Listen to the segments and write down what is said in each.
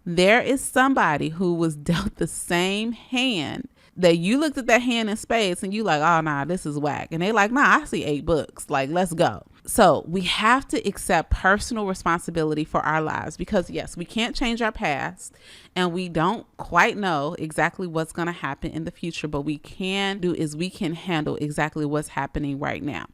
There is somebody who was dealt the same hand that you looked at that hand in spades and you like, oh, nah, this is whack. And they like, nah, I see 8 books. Like, let's go. So we have to accept personal responsibility for our lives because, yes, we can't change our past and we don't quite know exactly what's going to happen in the future. But we can do is we can handle exactly what's happening right now.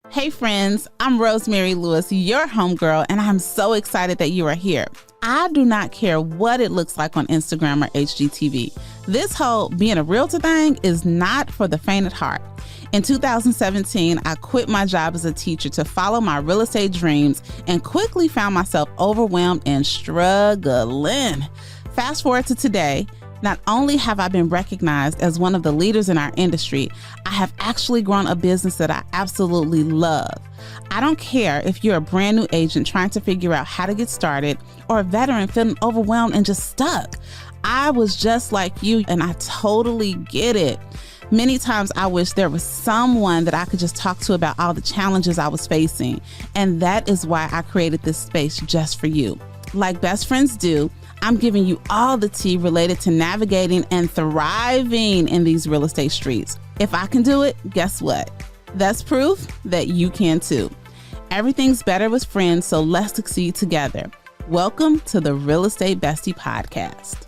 Hey friends, I'm Rosemary Lewis, your homegirl, and I'm so excited that you are here. I do not care what it looks like on Instagram or HGTV. This whole being a realtor thing is not for the faint at heart. In 2017, I quit my job as a teacher to follow my real estate dreams and quickly found myself overwhelmed and struggling. Fast forward to today. Not only have I been recognized as one of the leaders in our industry, I have actually grown a business that I absolutely love. I don't care if you're a brand new agent trying to figure out how to get started or a veteran feeling overwhelmed and just stuck. I was just like you and I totally get it. Many times I wish there was someone that I could just talk to about all the challenges I was facing. And that is why I created this space just for you. Like best friends do, I'm giving you all the tea related to navigating and thriving in these real estate streets. If I can do it, guess what? That's proof that you can too. Everything's better with friends, so let's succeed together. Welcome to the Real Estate Bestie Podcast.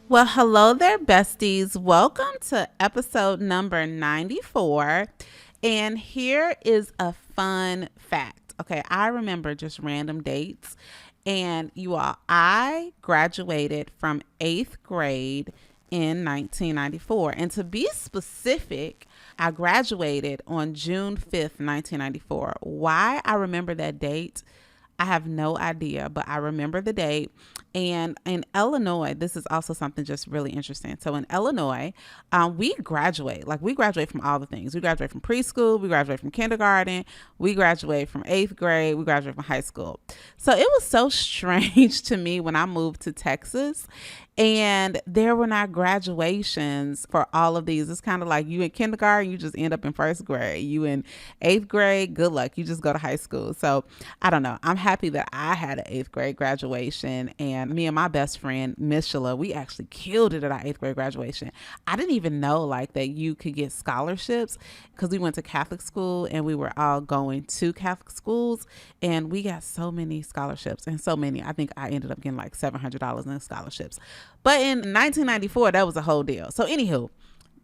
Well, hello there, besties. Welcome to episode number 94. And here is a fun fact. Okay, I remember just random dates. And you all, I graduated from 8th grade in 1994. And to be specific, I graduated on June 5th, 1994. Why I remember that date, I have no idea, but I remember the date. And in Illinois, this is also something just really interesting. So in Illinois, we graduate from all the things. We graduate from preschool, we graduate from kindergarten, we graduate from 8th grade, we graduate from high school. So it was so strange to me when I moved to Texas and there were not graduations for all of these. It's kind of like you in kindergarten, you just end up in 1st grade. You in 8th grade, good luck. You just go to high school. So I don't know. I'm happy that I had an 8th grade graduation, and me and my best friend, Miss Sheila, we actually killed it at our 8th grade graduation. I didn't even know like that you could get scholarships because we went to Catholic school and we were all going to Catholic schools, and we got so many scholarships and so many. I think I ended up getting like $700 in scholarships. But in 1994, that was a whole deal. So anywho,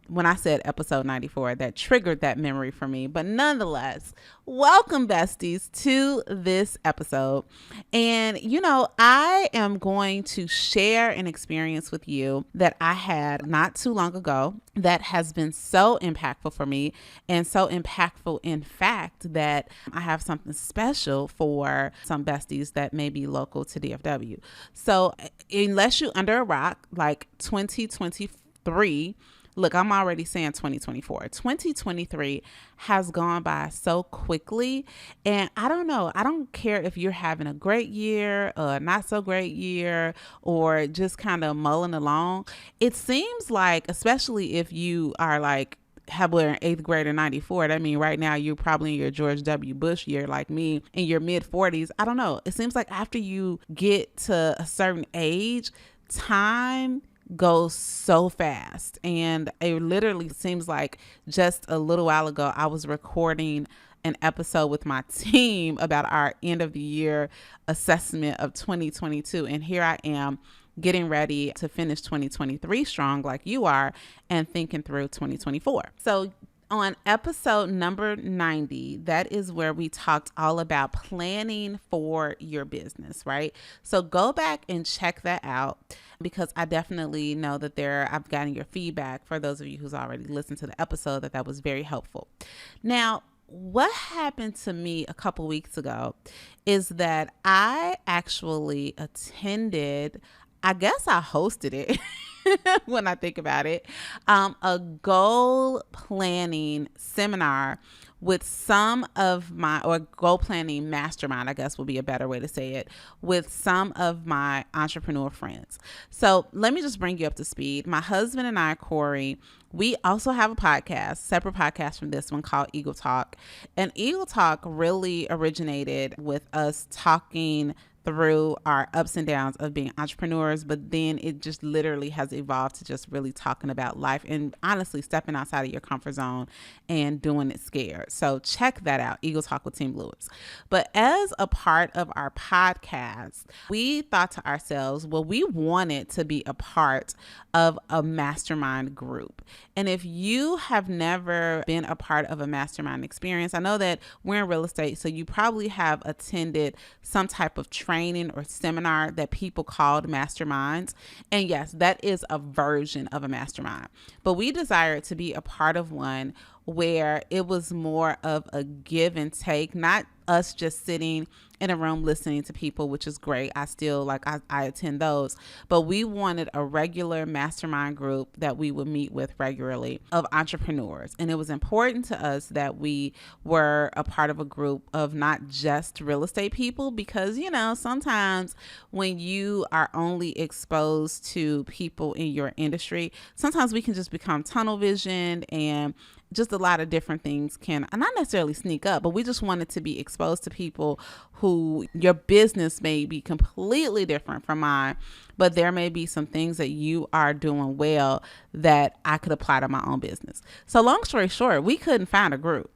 when I said episode 94, that triggered that memory for me. But nonetheless, welcome besties to this episode. And you know, I am going to share an experience with you that I had not too long ago that has been so impactful for me, and so impactful in fact that I have something special for some besties that may be local to DFW. So unless you're under a rock, like 2023, look, I'm already saying 2024. 2023 has gone by so quickly. And I don't know. I don't care if you're having a great year, a not so great year, or just kind of mulling along. It seems like, especially if you are like, we're in 8th grade in 94. That means right now you're probably in your George W. Bush year like me, in your mid 40s. I don't know. It seems like after you get to a certain age, time goes so fast. And it literally seems like just a little while ago, I was recording an episode with my team about our end of the year assessment of 2022. And here I am getting ready to finish 2023 strong like you are and thinking through 2024. So on episode number 90, that is where we talked all about planning for your business, right? So go back and check that out because I definitely know that I've gotten your feedback for those of you who's already listened to the episode that was very helpful. Now, what happened to me a couple weeks ago is that I actually attended, I guess I hosted it when I think about it, a goal planning seminar with some of my, or goal planning mastermind, I guess would be a better way to say it, with some of my entrepreneur friends. So let me just bring you up to speed. My husband and I, Corey, we also have a podcast, separate podcast from this one, called Eagle Talk. And Eagle Talk really originated with us talking through our ups and downs of being entrepreneurs, but then it just literally has evolved to just really talking about life and honestly stepping outside of your comfort zone and doing it scared. So check that out, Eagle Talk with Team Lewis. But as a part of our podcast, we thought to ourselves, well, we wanted to be a part of a mastermind group. And if you have never been a part of a mastermind experience, I know that we're in real estate, so you probably have attended some type of training or seminar that people called masterminds. And yes, that is a version of a mastermind. But we desired to be a part of one where it was more of a give and take, not us just sitting in a room listening to people, which is great. I still I attend those, but we wanted a regular mastermind group that we would meet with regularly of entrepreneurs. And it was important to us that we were a part of a group of not just real estate people, because, sometimes when you are only exposed to people in your industry, sometimes we can just become tunnel visioned, and just a lot of different things can not necessarily sneak up, but we just wanted to be exposed to people who your business may be completely different from mine, but there may be some things that you are doing well that I could apply to my own business. So long story short, we couldn't find a group.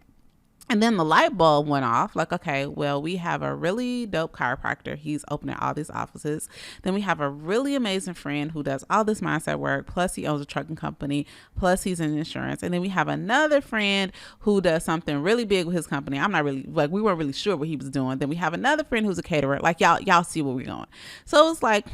And then the light bulb went off, like, okay, well, we have a really dope chiropractor. He's opening all these offices. Then we have a really amazing friend who does all this mindset work. Plus he owns a trucking company. Plus he's in insurance. And then we have another friend who does something really big with his company. I'm not really, we weren't really sure what he was doing. Then we have another friend who's a caterer. Like, y'all see where we're going. So it's like,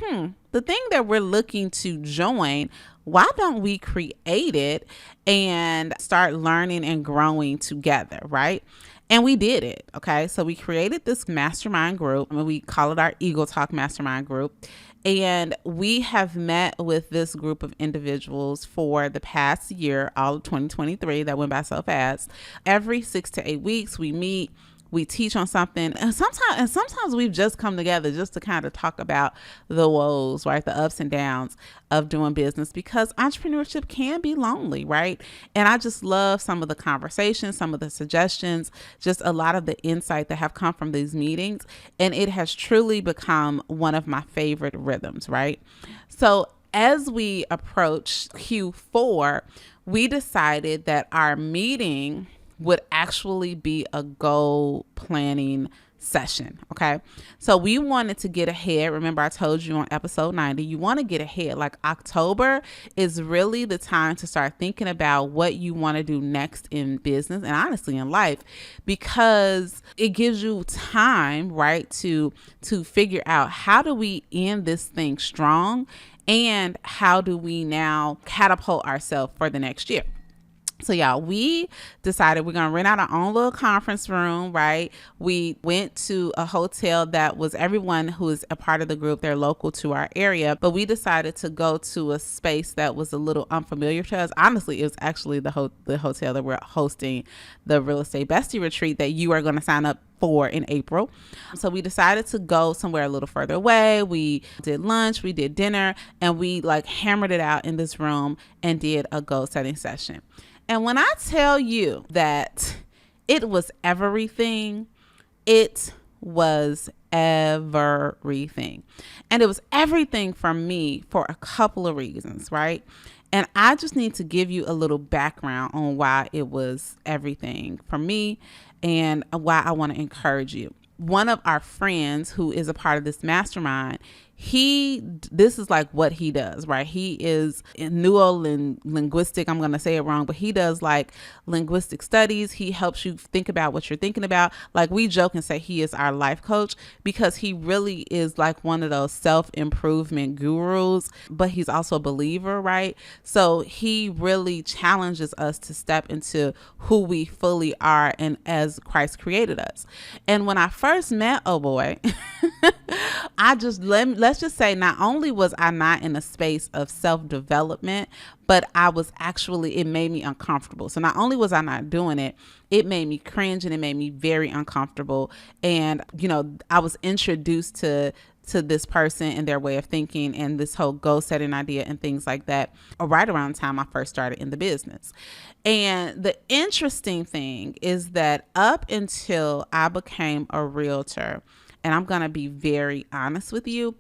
the thing that we're looking to join, why don't we create it and start learning and growing together, right? And we did it. Okay. So we created this mastermind group, and we call it our Eagle Talk Mastermind Group. And we have met with this group of individuals for the past year, all of 2023, that went by so fast. Every 6 to 8 weeks, we meet. We teach on something, and sometimes we've just come together just to kind of talk about the woes, right? The ups and downs of doing business, because entrepreneurship can be lonely, right? And I just love some of the conversations, some of the suggestions, just a lot of the insight that have come from these meetings. And it has truly become one of my favorite rhythms, right? So as we approach Q4, we decided that our meeting would actually be a goal planning session. Okay. So we wanted to get ahead. Remember, I told you on episode 90, you want to get ahead. Like, October is really the time to start thinking about what you want to do next in business and honestly in life, because it gives you time, right, to figure out, how do we end this thing strong, and how do we now catapult ourselves for the next year? So y'all, we decided we're going to rent out our own little conference room, right? We went to a hotel that was, everyone who is a part of the group, they're local to our area, but we decided to go to a space that was a little unfamiliar to us. Honestly, it was actually the hotel that we're hosting the Real Estate Bestie Retreat that you are going to sign up for in April. So we decided to go somewhere a little further away. We did lunch, we did dinner, and we hammered it out in this room and did a goal setting session. And when I tell you that it was everything, it was everything. And it was everything for me for a couple of reasons, right? And I just need to give you a little background on why it was everything for me and why I want to encourage you. One of our friends who is a part of this mastermind, this is what he does, right? He is in linguistic. I'm going to say it wrong, but he does linguistic studies. He helps you think about what you're thinking about. We joke and say he is our life coach, because he really is one of those self-improvement gurus, but he's also a believer, right? So he really challenges us to step into who we fully are and as Christ created us. And when I first met, oh boy, let's just say, not only was I not in a space of self-development, but it made me uncomfortable. So not only was I not doing it, it made me cringe and it made me very uncomfortable. And, I was introduced to this person and their way of thinking and this whole goal setting idea and things like that right around the time I first started in the business. And the interesting thing is that up until I became a realtor, and I'm going to be very honest with you,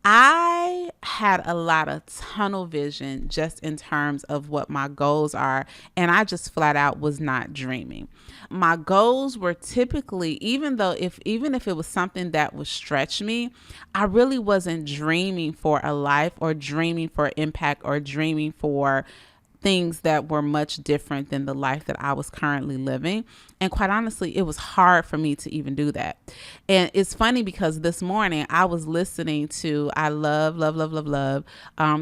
I had a lot of tunnel vision just in terms of what my goals are. And I just flat out was not dreaming. My goals were typically, even if it was something that would stretch me, I really wasn't dreaming for a life or dreaming for impact or dreaming for things that were much different than the life that I was currently living. And quite honestly, it was hard for me to even do that. And it's funny because this morning I was listening to, I love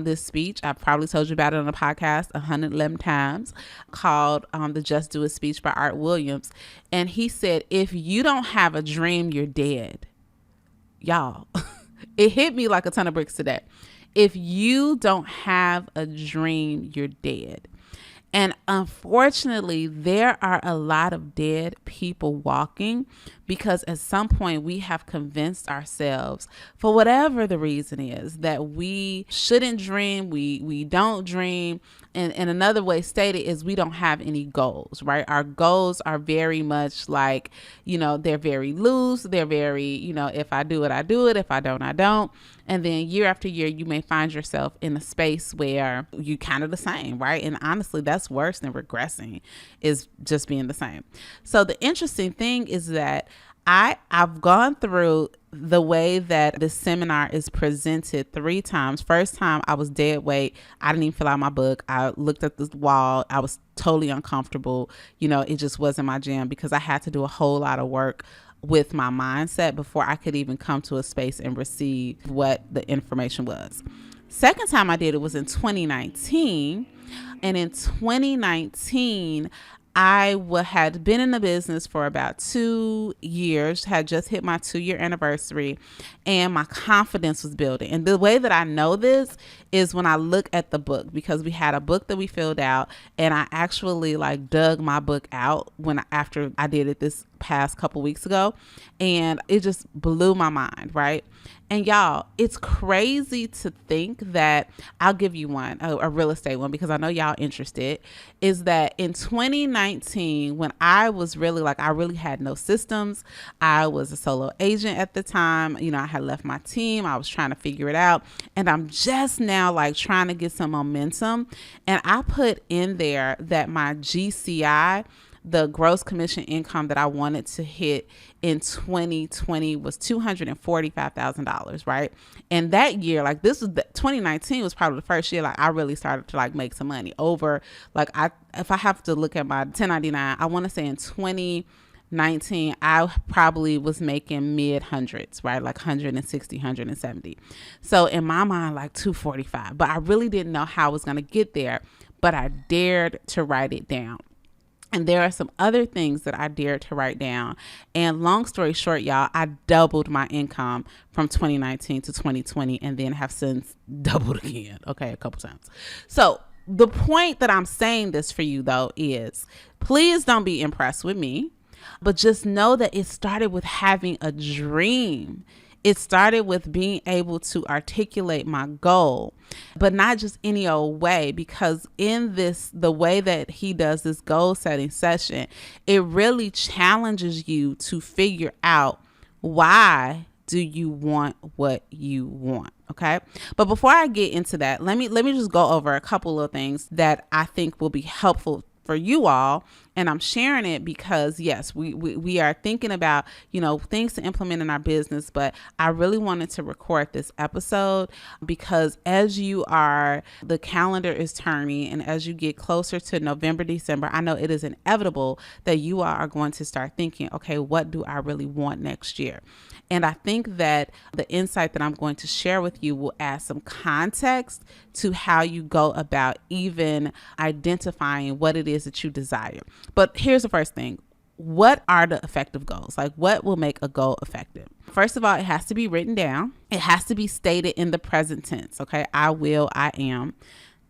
this speech. I probably told you about it on the podcast 111 times, called the Just Do It speech by Art Williams. And he said, if you don't have a dream, you're dead. Y'all, it hit me like a ton of bricks today. If you don't have a dream, you're dead. And unfortunately, there are a lot of dead people walking because at some point we have convinced ourselves, for whatever the reason is, that we shouldn't dream, we don't dream. And another way stated is we don't have any goals, right? Our goals are very much like, they're very loose. They're very, if I do it, I do it. If I don't, I don't. And then year after year, you may find yourself in a space where you kind of the same, right? And honestly, that's worse than regressing, is just being the same. So the interesting thing is that I've gone through the way that this seminar is presented 3 times. First time I was dead weight. I didn't even fill out my book. I looked at this wall. I was totally uncomfortable. It just wasn't my jam because I had to do a whole lot of work with my mindset before I could even come to a space and receive what the information was. Second time I did it was in 2019. And in 2019, I had been in the business for about 2 years, had just hit my 2-year anniversary, and my confidence was building. And the way that I know this is when I look at the book, because we had a book that we filled out, and I actually dug my book out after I did it this past couple weeks ago, and it just blew my mind, right? And y'all, it's crazy to think that, I'll give you one, a real estate one, because I know y'all interested, is that in 2019, when I was really I really had no systems. I was a solo agent at the time. I had left my team. I was trying to figure it out. And I'm just now trying to get some momentum. And I put in there that my GCI, the gross commission income that I wanted to hit in 2020 was $245,000, right? And that year, 2019 was probably the first year I really started to make some money over if I have to look at my 1099, I want to say in 2019 I probably was making mid hundreds, right? 160, 170. So in my mind, 245, but I really didn't know how I was going to get there, but I dared to write it down. And there are some other things that I dared to write down. And long story short, y'all, I doubled my income from 2019 to 2020 and then have since doubled again. Okay, a couple times. So the point that I'm saying this for you, though, is please don't be impressed with me, but just know that it started with having a dream. It started with being able to articulate my goal, but not just any old way, because in the way that he does this goal setting session, it really challenges you to figure out, why do you want what you want? Okay. But before I get into that, let me just go over a couple of things that I think will be helpful for you all. And I'm sharing it because, yes, we are thinking about, things to implement in our business. But I really wanted to record this episode because the calendar is turning, and as you get closer to November, December, I know it is inevitable that you all are going to start thinking, okay, what do I really want next year? And I think that the insight that I'm going to share with you will add some context to how you go about even identifying what it is that you desire. But here's the first thing. What are the effective goals? What will make a goal effective? First of all, it has to be written down. It has to be stated in the present tense. Okay. I will, I am.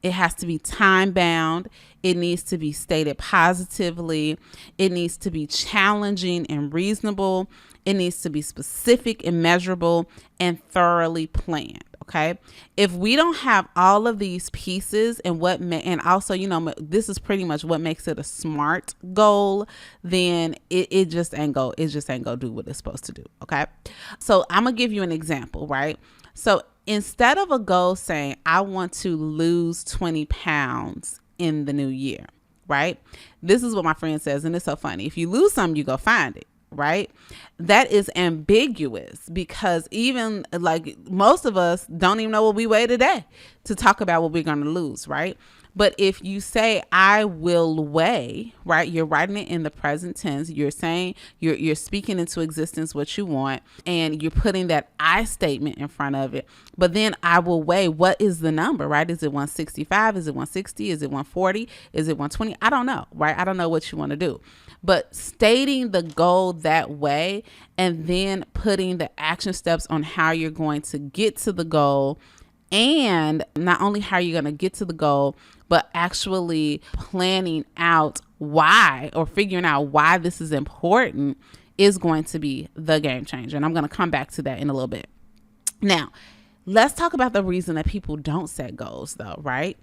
It has to be time bound. It needs to be stated positively. It needs to be challenging and reasonable. It needs to be specific and measurable and thoroughly planned. Okay. If we don't have all of these pieces and and also, this is pretty much what makes it a SMART goal, then it just ain't go do what it's supposed to do. Okay. So I'm going to give you an example, right? So instead of a goal saying, I want to lose 20 pounds in the new year, right? This is what my friend says. And it's so funny. If you lose something, you go find it. Right? That is ambiguous because even like most of us don't even know what we weigh today to talk about what we're going to lose. Right? But if you say, I will weigh, right? You're writing it in the present tense. You're saying you're speaking into existence what you want, and you're putting that I statement in front of it. But then I will weigh, what is the number, right? Is it 165? Is it 160? Is it 140? Is it 120? I don't know, right? I don't know what you want to do. But stating the goal that way and then putting the action steps on how you're going to get to the goal, and not only how you're going to get to the goal, but actually planning out why, or figuring out why this is important, is going to be the game changer. And I'm going to come back to that in a little bit. Now, let's talk about the reason that people don't set goals though, right?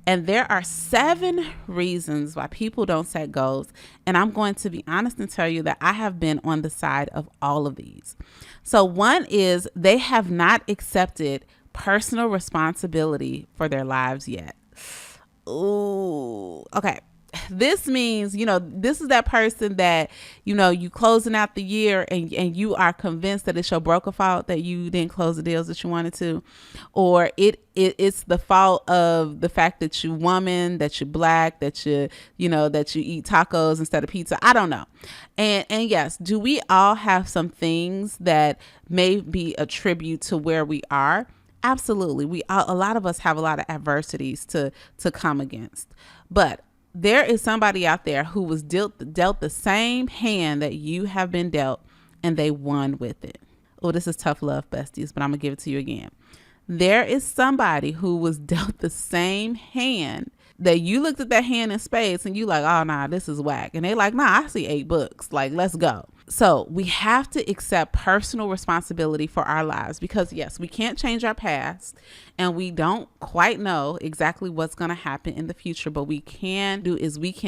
And there are 7 reasons why people don't set goals. And I'm going to be honest and tell you that I have been on the side of all of these. So one is they have not accepted personal responsibility for their lives yet. Ooh, okay. This means, this is that person that, you closing out the year and you are convinced that it's your broker fault that you didn't close the deals that you wanted to, or it's the fault of the fact that you woman, that you're black, that that you eat tacos instead of pizza. I don't know. And yes, do we all have some things that may be a tribute to where we are? Absolutely. A lot of us have a lot of adversities to come against, but there is somebody out there who was dealt the same hand that you have been dealt, and they won with it. Oh, this is tough love, besties, but I'm going to give it to you again. There is somebody who was dealt the same hand that you looked at that hand in spades and you like, oh, nah, this is whack. And they like, nah, I see 8 books. Like, let's go. So we have to accept personal responsibility for our lives because, yes, we can't change our past and we don't quite know exactly what's going to happen in the future. But we can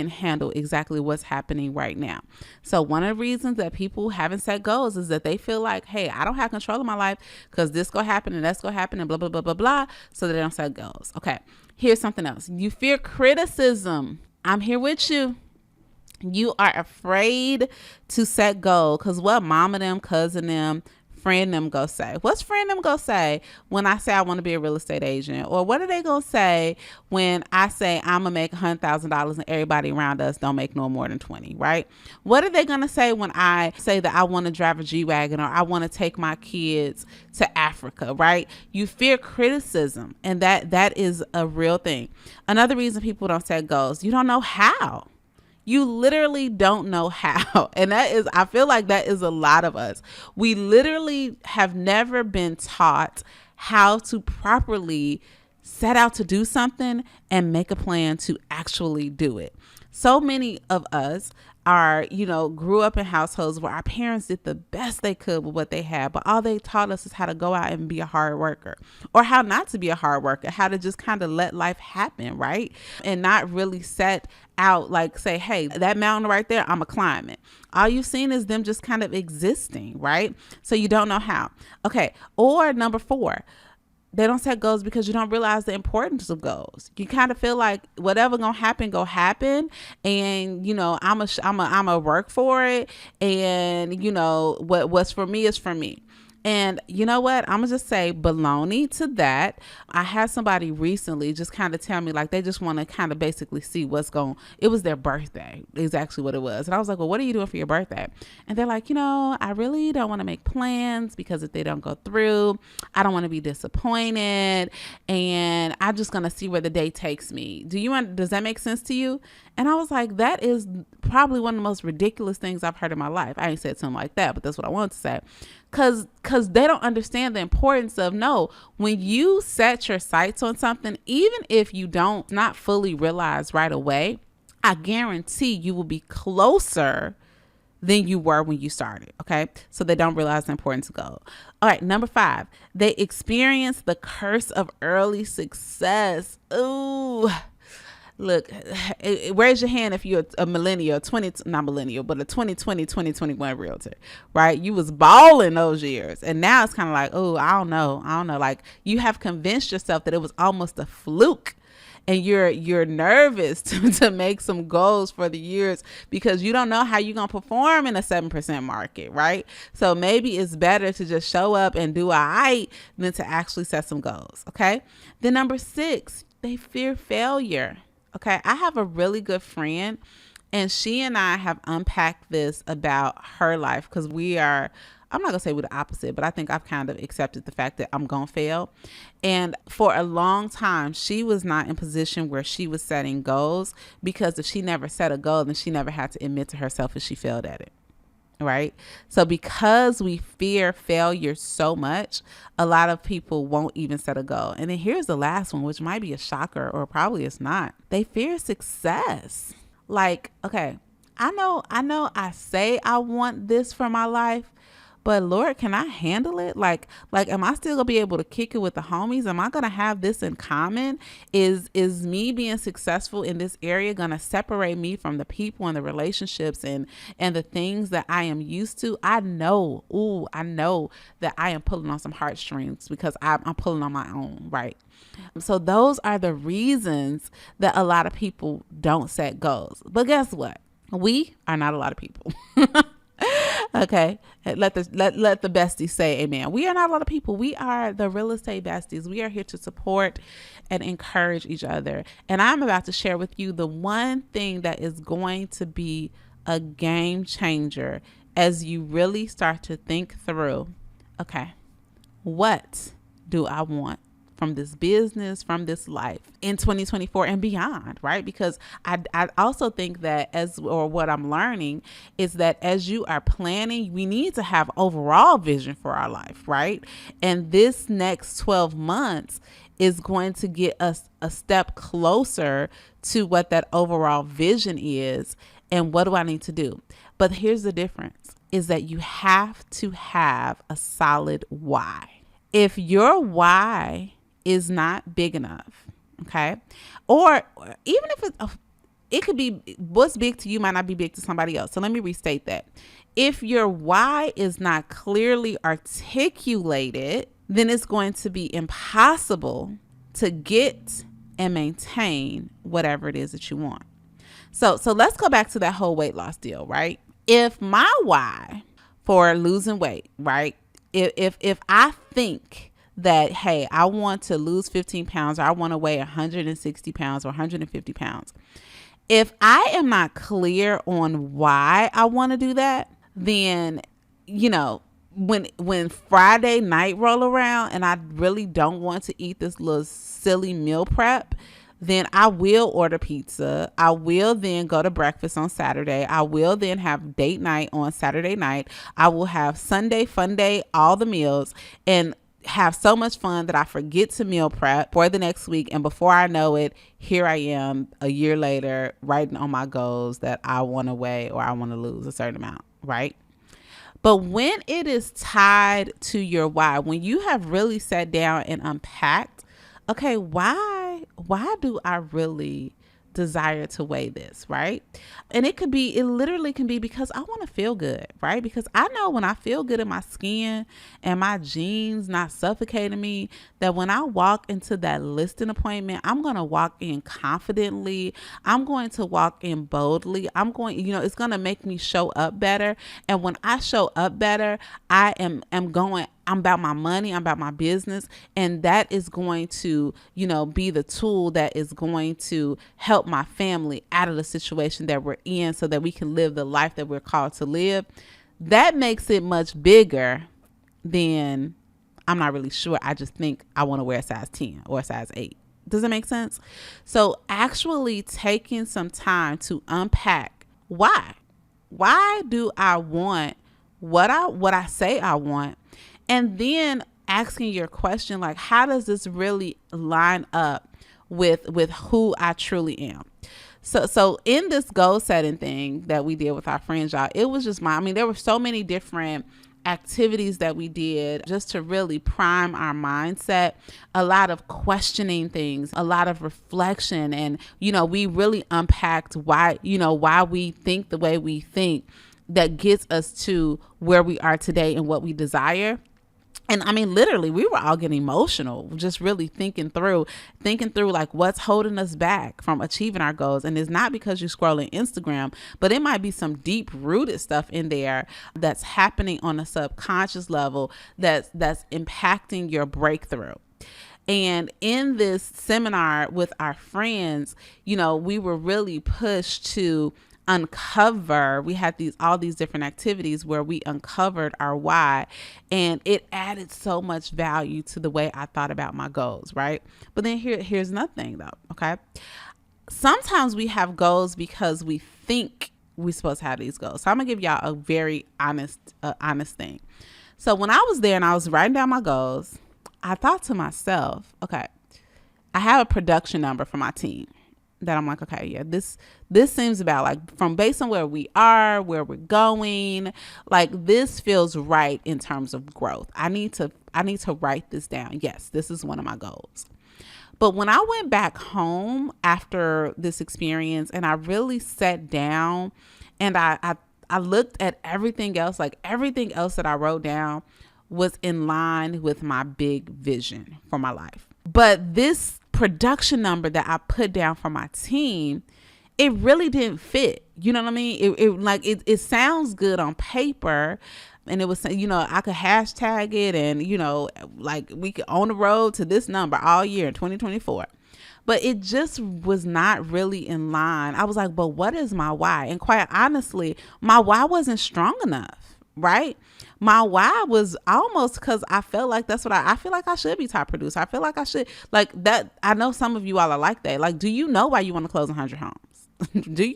handle exactly what's happening right now. So one of the reasons that people haven't set goals is that they feel like, hey, I don't have control of my life because this going to happen and that's going to happen and blah, blah, blah, blah, blah. So they don't set goals. Okay. Here's something else. You fear criticism. I'm here with you. You are afraid to set goals because what mama them, cousin them, friend them go say? What's friend them go say when I say I want to be a real estate agent? Or what are they going to say when I say I'm going to make $100,000 and everybody around us don't make no more than 20, right? What are they going to say when I say that I want to drive a G-Wagon or I want to take my kids to Africa, right? You fear criticism, and that is a real thing. Another reason people don't set goals, you don't know how. You literally don't know how. And I feel like that is a lot of us. We literally have never been taught how to properly set out to do something and make a plan to actually do it. So many of us grew up in households where our parents did the best they could with what they had, but all they taught us is how to go out and be a hard worker, or how not to be a hard worker, how to just kind of let life happen, right? And not really set out, like say, hey, that mountain right there, I'm a climb it. All you've seen is them just kind of existing, right? So you don't know how. Okay. Or number 4, they don't set goals because you don't realize the importance of goals. You kind of feel like whatever gonna happen, go happen. And, I'm a work for it. And, what's for me is for me. And you know what? I'm going to just say baloney to that. I had somebody recently just kind of tell me like they just want to kind of basically see what's going. It was their birthday, is actually what it was. And I was like, well, what are you doing for your birthday? And they're like, I really don't want to make plans because if they don't go through, I don't want to be disappointed. And I'm just going to see where the day takes me. Does that make sense to you? And I was like, that is probably one of the most ridiculous things I've heard in my life. I ain't said something like that, but that's what I wanted to say. Cause they don't understand the importance of when you set your sights on something, even if you don't not fully realize right away, I guarantee you will be closer than you were when you started. Okay. So they don't realize the importance of goal. All right. Number 5, they experience the curse of early success. Ooh. Look, raise your hand if you're a millennial, not millennial, but a 2020, 2021 realtor, right? You was balling those years. And now it's kind of like, oh, I don't know. Like you have convinced yourself that it was almost a fluke. And you're nervous to make some goals for the years because you don't know how you're going to perform in a 7% market, right? So maybe it's better to just show up and do all right than to actually set some goals, okay? Then number 6, they fear failure. Okay, I have a really good friend and she and I have unpacked this about her life because I'm not going to say we're the opposite, but I think I've kind of accepted the fact that I'm going to fail. And for a long time, she was not in a position where she was setting goals because if she never set a goal, then she never had to admit to herself if she failed at it. Right. So because we fear failure so much, a lot of people won't even set a goal. And then here's the last one, which might be a shocker or probably it's not. They fear success. Like, okay, I know I say I want this for my life, but Lord, can I handle it? Like, am I still gonna be able to kick it with the homies? Am I gonna have this in common? Is me being successful in this area gonna separate me from the people and the relationships and the things that I am used to? I know that I am pulling on some heartstrings because I'm pulling on my own, right? So those are the reasons that a lot of people don't set goals. But guess what? We are not a lot of people. Okay. Let the besties say amen. We are not a lot of people. We are the real estate besties. We are here to support and encourage each other. And I'm about to share with you the one thing that is going to be a game changer as you really start to think through, okay, what do I want from this business, from this life in 2024 and beyond, right? Because I also think that what I'm learning is that as you are planning, we need to have overall vision for our life, right? And this next 12 months is going to get us a step closer to what that overall vision is and what do I need to do. But here's the difference is that you have to have a solid why. If your why is not big enough, okay, or even if it could be what's big to you might not be big to somebody else. So let me restate that. If your why is not clearly articulated, then it's going to be impossible to get and maintain whatever it is that you want. So let's go back to that whole weight loss deal, right? If my why for losing weight, right? If I think that, hey, I want to lose 15 pounds or I want to weigh 160 pounds or 150 pounds. If I am not clear on why I want to do that, then, when Friday night roll around and I really don't want to eat this little silly meal prep, then I will order pizza. I will then go to breakfast on Saturday. I will then have date night on Saturday night. I will have Sunday fun day, all the meals, and have so much fun that I forget to meal prep for the next week. And before I know it, here I am a year later writing on my goals that I want to weigh or I want to lose a certain amount, right? But when it is tied to your why, when you have really sat down and unpacked, okay, why do I really desire to weigh this, right? And it literally can be because I want to feel good, right? Because I know when I feel good in my skin and my jeans not suffocating me, that when I walk into that listing appointment, I'm going to walk in confidently. I'm going to walk in boldly. It's going to make me show up better. And when I show up better, I I'm about my money, I'm about my business. And that is going to, be the tool that is going to help my family out of the situation that we're in so that we can live the life that we're called to live. That makes it much bigger than, I'm not really sure, I just think I want to wear a size 10 or a size 8. Does it make sense? So actually taking some time to unpack why. Why do I want what I say I want? And then asking your question, like, how does this really line up with who I truly am? So in this goal setting thing that we did with our friends, y'all, it was just there were so many different activities that we did just to really prime our mindset, a lot of questioning things, a lot of reflection. And, we really unpacked why we think the way we think that gets us to where we are today and what we desire. And literally, we were all getting emotional, just really thinking through like what's holding us back from achieving our goals. And it's not because you're scrolling Instagram, but it might be some deep rooted stuff in there that's happening on a subconscious level that's impacting your breakthrough. And in this seminar with our friends, we were really pushed to uncover. We had all these different activities where we uncovered our why, and it added so much value to the way I thought about my goals, right? But then here's another thing though, okay? Sometimes we have goals because we think we're supposed to have these goals. So I'm gonna give y'all a very honest thing. So when I was there and I was writing down my goals, I thought to myself, okay, I have a production number for my team that I'm like, okay, yeah, this seems about like from based on where we are, where we're going, like this feels right in terms of growth. I need to write this down. Yes, this is one of my goals. But when I went back home after this experience and I really sat down and I looked at everything else, like everything else that I wrote down was in line with my big vision for my life. But this production number that I put down for my team, it really didn't fit. You know what I mean? It sounds good on paper, and it was, I could hashtag it and, like we could on the road to this number all year in 2024. But it just was not really in line. I was like, but what is my why? And quite honestly, my why wasn't strong enough, right? My why was almost because I felt like that's what I feel like I should be top producer. I feel like I should like that. I know some of you all are like that. Like, do you know why you want to close 100 homes? Do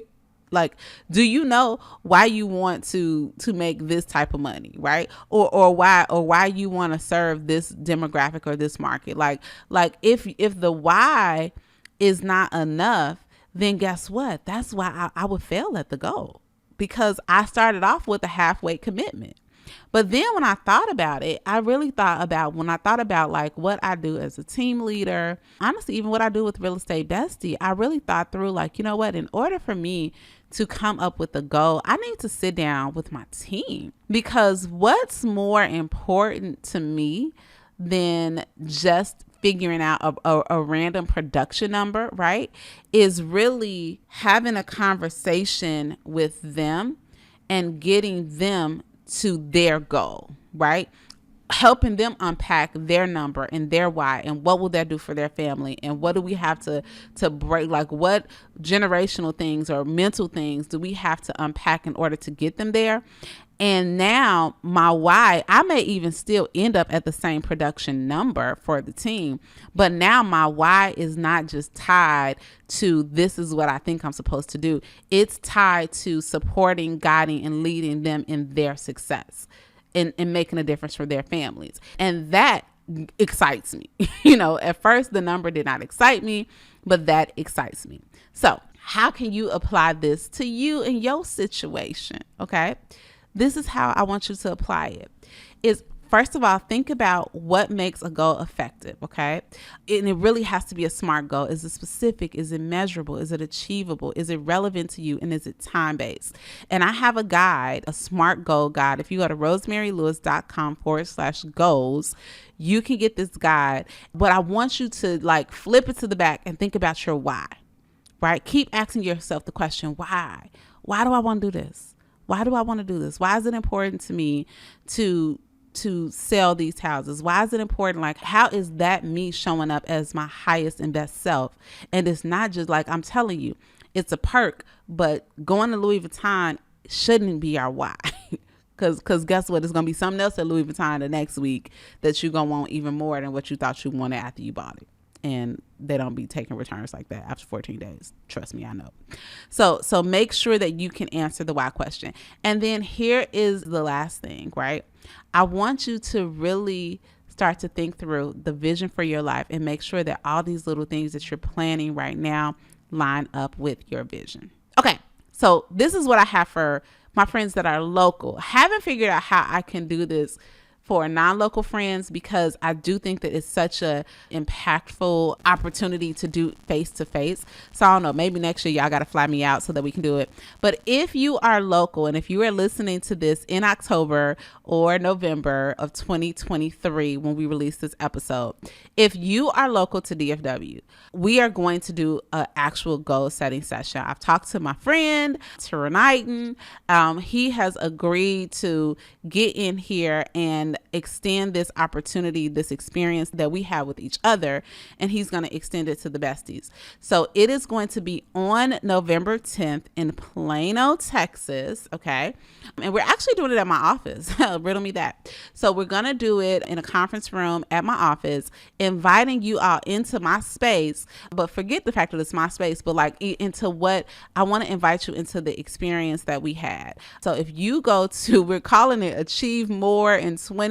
you know why you want to make this type of money, right? Or why you want to serve this demographic or this market? Like if the why is not enough, then guess what? That's why I would fail at the goal, because I started off with a halfway commitment. But then when I thought about it, I really thought about like what I do as a team leader, honestly, even what I do with Real Estate Bestie, I really thought through like, you know what, in order for me to come up with a goal, I need to sit down with my team, because what's more important to me than just figuring out a random production number, right, is really having a conversation with them and getting them to their goal, right? Helping them unpack their number and their why and what will that do for their family, and what do we have to break, like what generational things or mental things do we have to unpack in order to get them there. And now my why, I may even still end up at the same production number for the team, but now my why is not just tied to this is what I think I'm supposed to do. It's tied to supporting, guiding, and leading them in their success and making a difference for their families. And that excites me. At first the number did not excite me, but that excites me. So how can you apply this to you in your situation? Okay. This is how I want you to apply it. Is first of all, think about what makes a goal effective, okay? And it really has to be a SMART goal. Is it specific? Is it measurable? Is it achievable? Is it relevant to you? And is it time-based? And I have a guide, a SMART goal guide. If you go to rosemarylewis.com/goals, you can get this guide. But I want you to like flip it to the back and think about your why, right? Keep asking yourself the question, why? Why do I want to do this? Why do I want to do this? Why is it important to me to to sell these houses? Why is it important? Like, how is that me showing up as my highest and best self? And it's not just like, I'm telling you, it's a perk, but going to Louis Vuitton shouldn't be our why. Because guess what? It's going to be something else at Louis Vuitton the next week that you're going to want even more than what you thought you wanted after you bought it. And they don't be taking returns like that after 14 days. Trust me, I know. So make sure that you can answer the why question. And then here is the last thing, right? I want you to really start to think through the vision for your life and make sure that all these little things that you're planning right now line up with your vision. Okay, so this is what I have for my friends that are local. Haven't figured out how I can do this for non-local friends, because I do think that it's such a impactful opportunity to do face-to-face. So I don't know, maybe next year y'all got to fly me out so that we can do it. But if you are local and if you are listening to this in October or November of 2023, when we release this episode, if you are local to DFW, we are going to do an actual goal setting session. I've talked to my friend, Tara Knighton. He has agreed to get in here and extend this opportunity, this experience that we have with each other, and he's going to extend it to the besties. So it is going to be on November 10th in Plano, Texas. Okay. And we're actually doing it at my office. Riddle me that. So we're going to do it in a conference room at my office, inviting you all into my space, but forget the fact that it's my space, but like into what I want to invite you into, the experience that we had. So if you go to, we're calling it Achieve More in 2024,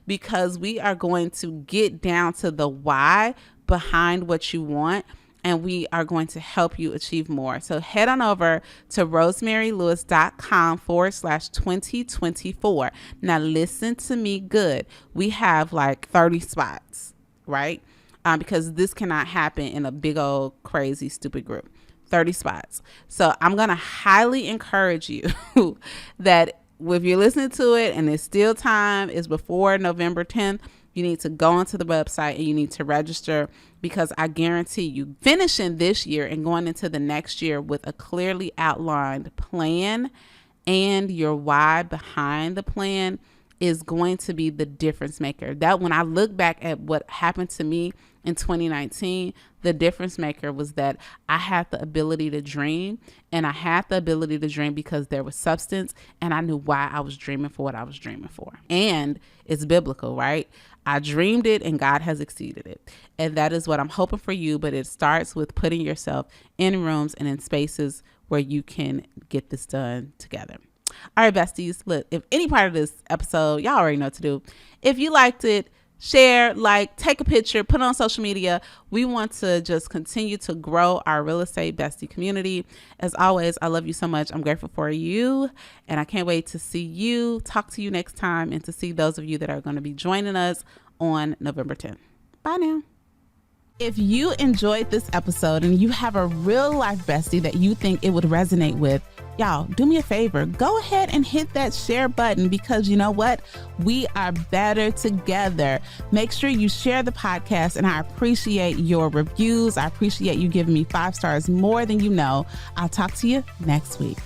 because we are going to get down to the why behind what you want, and we are going to help you achieve more. So head on over to rosemarylewis.com/2024. Now listen to me good. We have like 30 spots, right? Because this cannot happen in a big old crazy stupid group. 30 spots. So I'm going to highly encourage you that if you're listening to it and it's still time, it's before November 10th, you need to go onto the website and you need to register, because I guarantee you, finishing this year and going into the next year with a clearly outlined plan and your why behind the plan is going to be the difference maker. That when I look back at what happened to me in 2019, the difference maker was that I had the ability to dream, and I had the ability to dream because there was substance, and I knew why I was dreaming for what I was dreaming for. And it's biblical, right? I dreamed it and God has exceeded it. And that is what I'm hoping for you. But it starts with putting yourself in rooms and in spaces where you can get this done together. All right, besties, look, if any part of this episode, y'all already know what to do. If you liked it, share, like, take a picture, put it on social media. We want to just continue to grow our real estate bestie community. As always, I love you so much. I'm grateful for you, and I can't wait to see you, talk to you next time, and to see those of you that are going to be joining us on November 10th. Bye now. If you enjoyed this episode and you have a real life bestie that you think it would resonate with, y'all, do me a favor. Go ahead and hit that share button, because you know what? We are better together. Make sure you share the podcast, and I appreciate your reviews. I appreciate you giving me 5 stars more than you know. I'll talk to you next week.